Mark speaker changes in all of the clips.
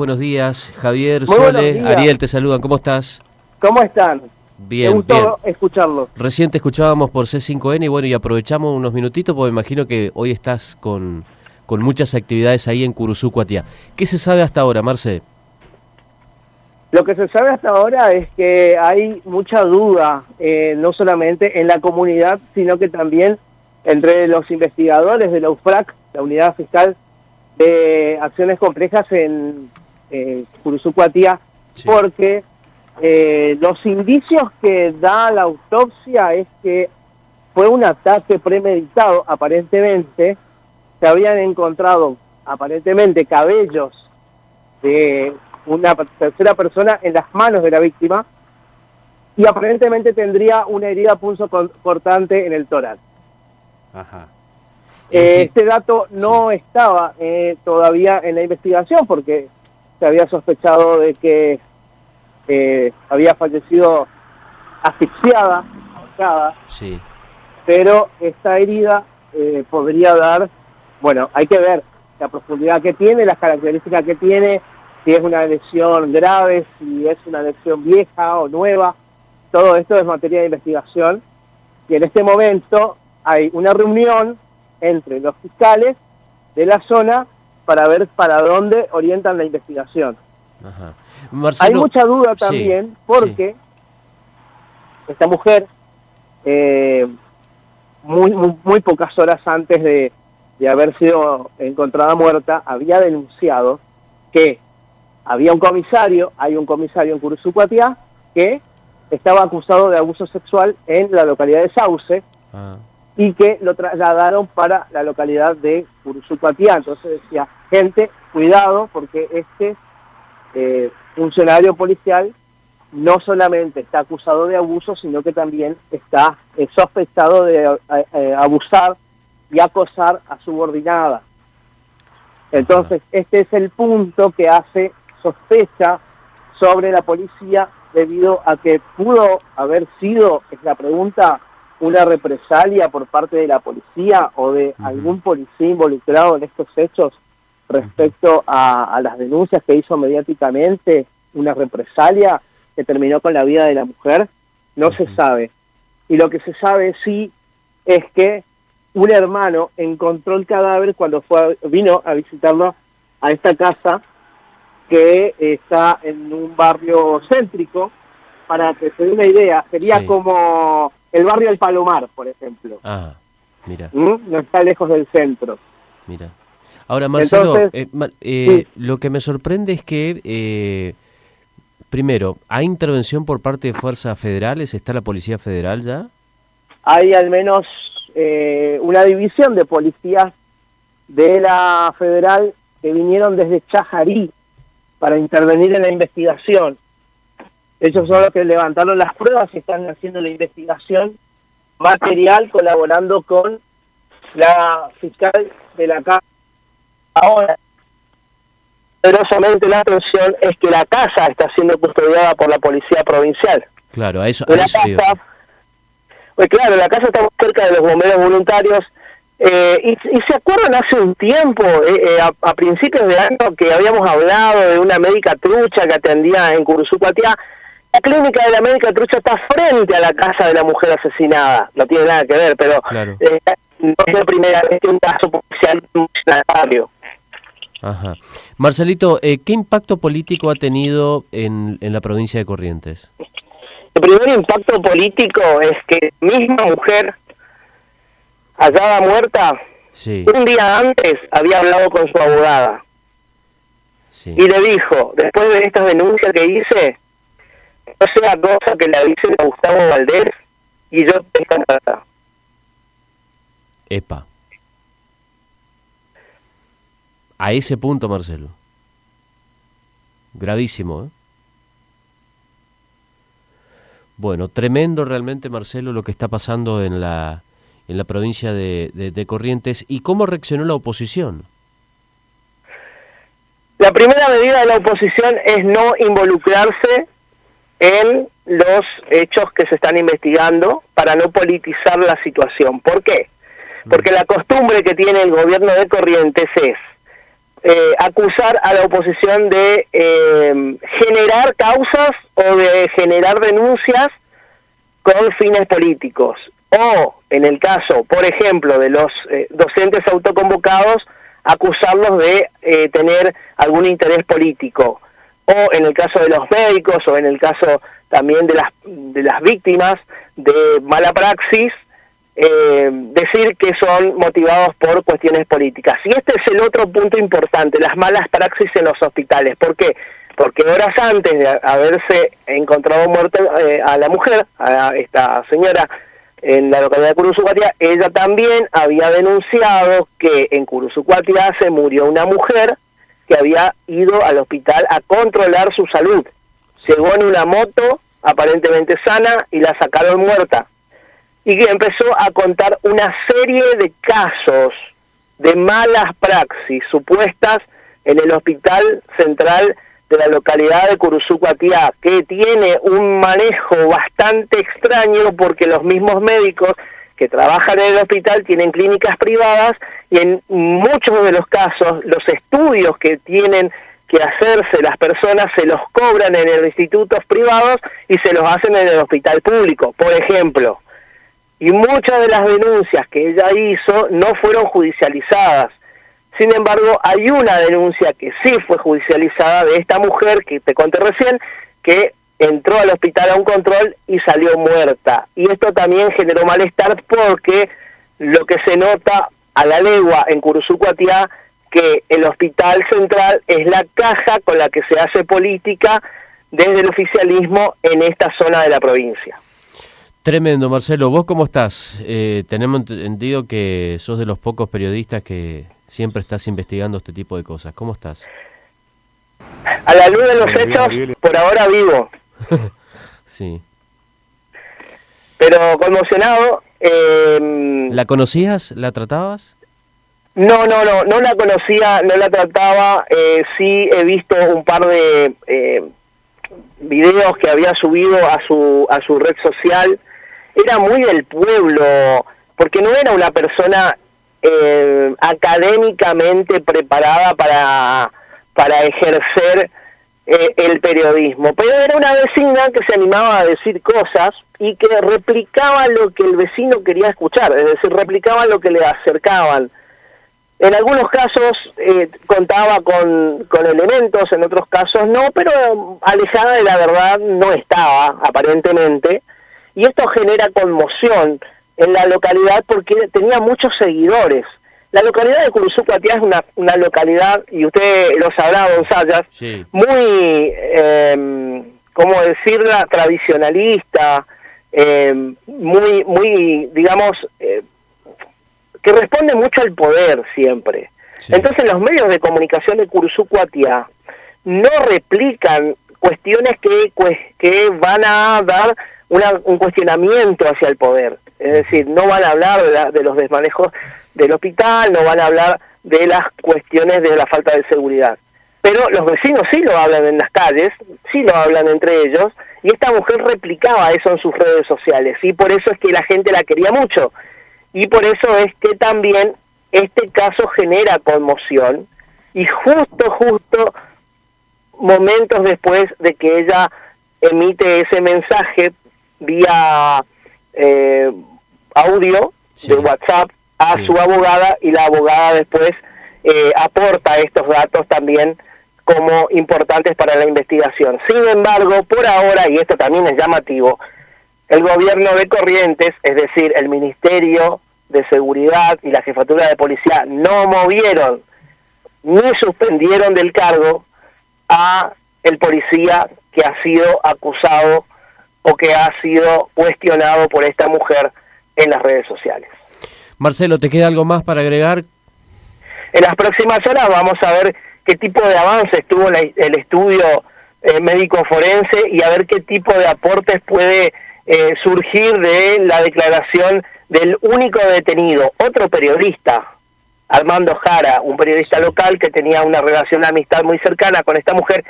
Speaker 1: Buenos días, Javier,
Speaker 2: Muy buenos
Speaker 1: Sole,
Speaker 2: días.
Speaker 1: Ariel, te saludan, ¿cómo estás?
Speaker 2: ¿Cómo están?
Speaker 1: Bien,
Speaker 2: Me gustó escucharlos.
Speaker 1: Recién te escuchábamos por C5N y bueno, y aprovechamos unos minutitos porque me imagino que hoy estás con muchas actividades ahí en Curuzú, Cuatiá. ¿Qué se sabe hasta ahora, Marce?
Speaker 2: Lo que se sabe hasta ahora es que hay mucha duda, no solamente en la comunidad, sino que también entre los investigadores de la UFRAC, la Unidad Fiscal de Acciones Complejas en Curuzú, Cuatiá,
Speaker 1: Sí.
Speaker 2: porque los indicios que da la autopsia es que fue un ataque premeditado, aparentemente. Se habían encontrado aparentemente cabellos de una tercera persona en las manos de la víctima y aparentemente tendría una herida punzocortante en el tórax.
Speaker 1: Ajá.
Speaker 2: Este dato no estaba todavía en la investigación porque se había sospechado de que había fallecido asfixiada, ahorcada,
Speaker 1: Sí.
Speaker 2: pero esta herida podría dar, bueno, hay que ver la profundidad que tiene, las características que tiene, si es una lesión grave, si es una lesión vieja o nueva. Todo esto es materia de investigación y en este momento hay una reunión entre los fiscales de la zona para ver para dónde orientan la investigación.
Speaker 1: Ajá. Marcelo,
Speaker 2: Hay mucha duda también porque esta mujer, muy pocas horas antes de haber sido encontrada muerta, había denunciado que había un comisario, hay un comisario en Curuzú, Cuatiá, que estaba acusado de abuso sexual en la localidad de Sauce y que lo trasladaron para la localidad de Curuzú, Cuatiá. Entonces decía, gente, cuidado, porque este funcionario policial no solamente está acusado de abuso, sino que también está sospechado de abusar y acosar a subordinada. Entonces, este es el punto que hace sospecha sobre la policía debido a que pudo haber sido, es la pregunta, una represalia por parte de la policía o de algún policía involucrado en estos hechos respecto a las denuncias que hizo mediáticamente, una represalia que terminó con la vida de la mujer. No se sabe. Y lo que se sabe sí es que un hermano encontró el cadáver cuando vino a visitarlo a esta casa que está en un barrio céntrico. Para que se dé una idea, sería como el barrio del Palomar, por ejemplo.
Speaker 1: Ah, mira.
Speaker 2: No está lejos del centro.
Speaker 1: Mira. Ahora, Marcelo,
Speaker 2: entonces,
Speaker 1: lo que me sorprende es que, primero, ¿hay intervención por parte de fuerzas federales? ¿Está la Policía Federal ya?
Speaker 2: Hay al menos una división de policías de la federal que vinieron desde Chajarí para intervenir en la investigación. Ellos son los que levantaron las pruebas y están haciendo la investigación material, colaborando con la fiscal de la casa. Ahora, poderosamente la atención es que la casa está siendo custodiada por la policía provincial.
Speaker 1: Claro, a eso
Speaker 2: pues claro, la casa está muy cerca de los bomberos voluntarios. Y se acuerdan hace un tiempo, a principios de año, que habíamos hablado de una médica trucha que atendía en Curuzú, Cuatiá. La clínica de la médica trucha está frente a la casa de la mujer asesinada. No tiene nada que ver, pero
Speaker 1: claro.
Speaker 2: No es la primera vez que un caso policial multinacional.
Speaker 1: Ajá. Marcelito, ¿qué impacto político ha tenido en la provincia de Corrientes?
Speaker 2: El primer impacto político es que la misma mujer hallada muerta, un día antes había hablado con su abogada. Y le dijo, después de estas denuncias que hice, no sea cosa que le avisen a Gustavo Valdés y yo te contrata.
Speaker 1: Epa. A ese punto, Marcelo. Gravísimo, ¿eh? Bueno, tremendo realmente, Marcelo, lo que está pasando en la provincia de Corrientes. ¿Y cómo reaccionó la oposición?
Speaker 2: La primera medida de la oposición es no involucrarse en los hechos que se están investigando para no politizar la situación. ¿Por qué? Porque la costumbre que tiene el gobierno de Corrientes es acusar a la oposición de generar causas o de generar denuncias con fines políticos. O, en el caso, por ejemplo, de los docentes autoconvocados, acusarlos de tener algún interés político. O en el caso de los médicos, o en el caso también de las víctimas de mala praxis, decir que son motivados por cuestiones políticas. Y este es el otro punto importante, las malas praxis en los hospitales. ¿Por qué? Porque horas antes de haberse encontrado muerta a la mujer, a esta señora, en la localidad de Curuzucuatiá, ella también había denunciado que en Curuzucuatiá se murió una mujer que había ido al hospital a controlar su salud. Llegó en una moto, aparentemente sana, y la sacaron muerta. Y que empezó a contar una serie de casos de malas praxis supuestas en el hospital central de la localidad de Curuzucuatiá, que tiene un manejo bastante extraño porque los mismos médicos que trabajan en el hospital tienen clínicas privadas y en muchos de los casos los estudios que tienen que hacerse las personas se los cobran en los institutos privados y se los hacen en el hospital público, por ejemplo. Y muchas de las denuncias que ella hizo no fueron judicializadas. Sin embargo, hay una denuncia que sí fue judicializada de esta mujer que te conté recién, que entró al hospital a un control y salió muerta. Y esto también generó malestar porque lo que se nota a la legua en Curuzucuatiá, que el hospital central es la caja con la que se hace política desde el oficialismo en esta zona de la provincia.
Speaker 1: Tremendo, Marcelo. ¿Vos cómo estás? Tenemos entendido que sos de los pocos periodistas que siempre estás investigando este tipo de cosas. ¿Cómo estás?
Speaker 2: A la luz de los hechos, por ahora vivo.
Speaker 1: Sí.
Speaker 2: Pero conmocionado.
Speaker 1: ¿La conocías? ¿La tratabas?
Speaker 2: No la conocía, no la trataba. Sí he visto un par de videos que había subido a su red social. Era muy del pueblo, porque no era una persona académicamente preparada para ejercer el periodismo, pero era una vecina que se animaba a decir cosas y que replicaba lo que el vecino quería escuchar, es decir, replicaba lo que le acercaban. En algunos casos contaba con elementos, en otros casos no, pero alejada de la verdad no estaba, aparentemente, y esto genera conmoción en la localidad porque tenía muchos seguidores. La localidad de Curuzucuatiá es una localidad, y usted lo sabrá, don Sayas, sí, muy, ¿cómo decirla?, tradicionalista, muy, digamos, que responde mucho al poder siempre. Sí. Entonces los medios de comunicación de Curuzucuatiá no replican cuestiones que van a dar un cuestionamiento hacia el poder. Es decir, no van a hablar de los desmanejos del hospital, no van a hablar de las cuestiones de la falta de seguridad. Pero los vecinos sí lo hablan en las calles, sí lo hablan entre ellos, y esta mujer replicaba eso en sus redes sociales, y por eso es que la gente la quería mucho. Y por eso es que también este caso genera conmoción, y justo momentos después de que ella emite ese mensaje vía audio, sí, de WhatsApp a sí, su abogada, y la abogada después aporta estos datos también como importantes para la investigación. Sin embargo, por ahora, y esto también es llamativo, el gobierno de Corrientes, es decir, el Ministerio de Seguridad y la Jefatura de Policía, no movieron ni suspendieron del cargo a el policía que ha sido acusado o que ha sido cuestionado por esta mujer en las redes sociales.
Speaker 1: Marcelo, ¿te queda algo más para agregar?
Speaker 2: En las próximas horas vamos a ver qué tipo de avances tuvo el estudio médico forense y a ver qué tipo de aportes puede surgir de la declaración del único detenido, otro periodista, Armando Jara, un periodista local que tenía una relación de amistad muy cercana con esta mujer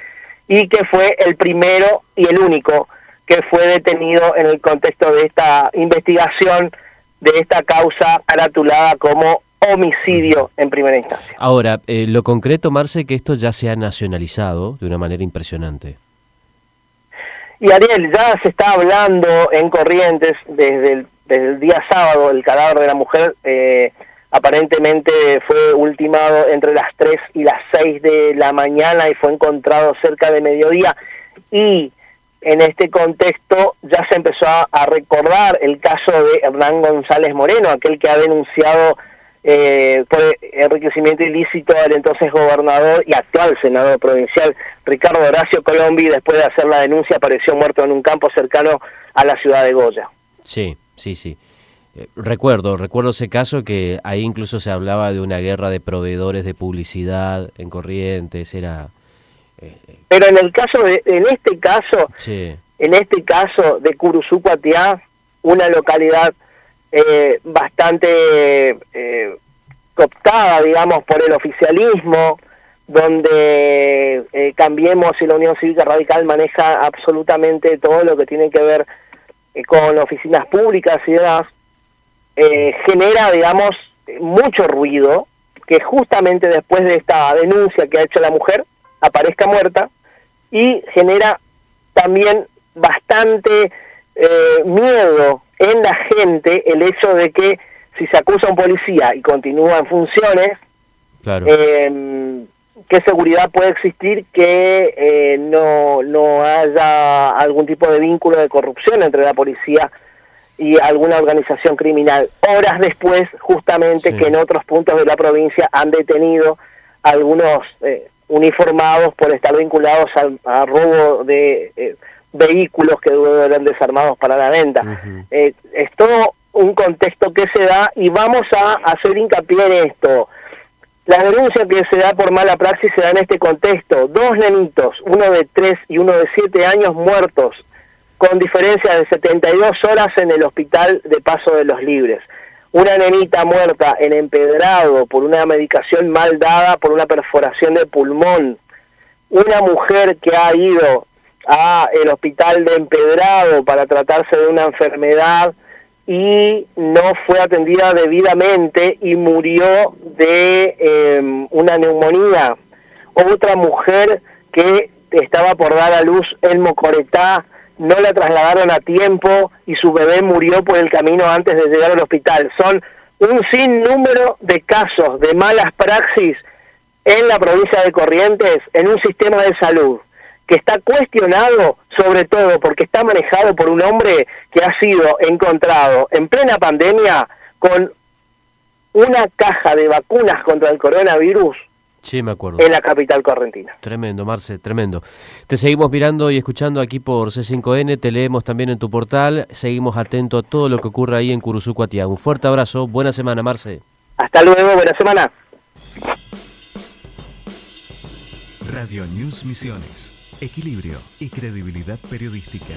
Speaker 2: y que fue el primero y el único que fue detenido en el contexto de esta investigación de esta causa caratulada como homicidio en primera instancia.
Speaker 1: Ahora, lo concreto, Marce, que esto ya se ha nacionalizado de una manera impresionante.
Speaker 2: Y Ariel, ya se está hablando en Corrientes desde el día sábado. El cadáver de la mujer aparentemente fue ultimado entre las 3 y las 6 de la mañana y fue encontrado cerca de mediodía. Y en este contexto ya se empezó a recordar el caso de Hernán González Moreno, aquel que ha denunciado por enriquecimiento ilícito al entonces gobernador y actual senador provincial Ricardo Horacio Colombi. Después de hacer la denuncia apareció muerto en un campo cercano a la ciudad de Goya.
Speaker 1: Sí. Recuerdo ese caso, que ahí incluso se hablaba de una guerra de proveedores de publicidad en Corrientes,
Speaker 2: Pero en este caso de Curuzú Cuatiá, una localidad bastante cooptada, digamos, por el oficialismo, donde Cambiemos y la Unión Cívica Radical maneja absolutamente todo lo que tiene que ver con oficinas públicas y demás, genera, digamos, mucho ruido, que justamente después de esta denuncia que ha hecho la mujer, aparezca muerta, y genera también bastante miedo en la gente el hecho de que si se acusa a un policía y continúa en funciones,
Speaker 1: claro,
Speaker 2: ¿qué seguridad puede existir que no haya algún tipo de vínculo de corrupción entre la policía y alguna organización criminal? Horas después, justamente, que en otros puntos de la provincia han detenido algunos uniformados por estar vinculados a robo de vehículos que luego eran desarmados para la venta.
Speaker 1: Uh-huh.
Speaker 2: Es todo un contexto que se da, y vamos a hacer hincapié en esto. La denuncia que se da por mala praxis se da en este contexto. 2 nenitos, uno de 3 y uno de 7 años, muertos, con diferencia de 72 horas en el hospital de Paso de los Libres. Una nenita muerta en Empedrado por una medicación mal dada, por una perforación de pulmón. Una mujer que ha ido a el hospital de Empedrado para tratarse de una enfermedad y no fue atendida debidamente y murió de una neumonía. Otra mujer que estaba por dar a luz en Mocoretá, no la trasladaron a tiempo y su bebé murió por el camino antes de llegar al hospital. Son un sinnúmero de casos de malas praxis en la provincia de Corrientes, en un sistema de salud que está cuestionado, sobre todo porque está manejado por un hombre que ha sido encontrado en plena pandemia con una caja de vacunas contra el coronavirus.
Speaker 1: Sí, me acuerdo.
Speaker 2: En la capital correntina.
Speaker 1: Tremendo, Marce, tremendo. Te seguimos mirando y escuchando aquí por C5N, te leemos también en tu portal, seguimos atentos a todo lo que ocurre ahí en Curuzú Cuatiá. Un fuerte abrazo, buena semana, Marce.
Speaker 2: Hasta luego, buena semana.
Speaker 3: Radio News Misiones, equilibrio y credibilidad periodística.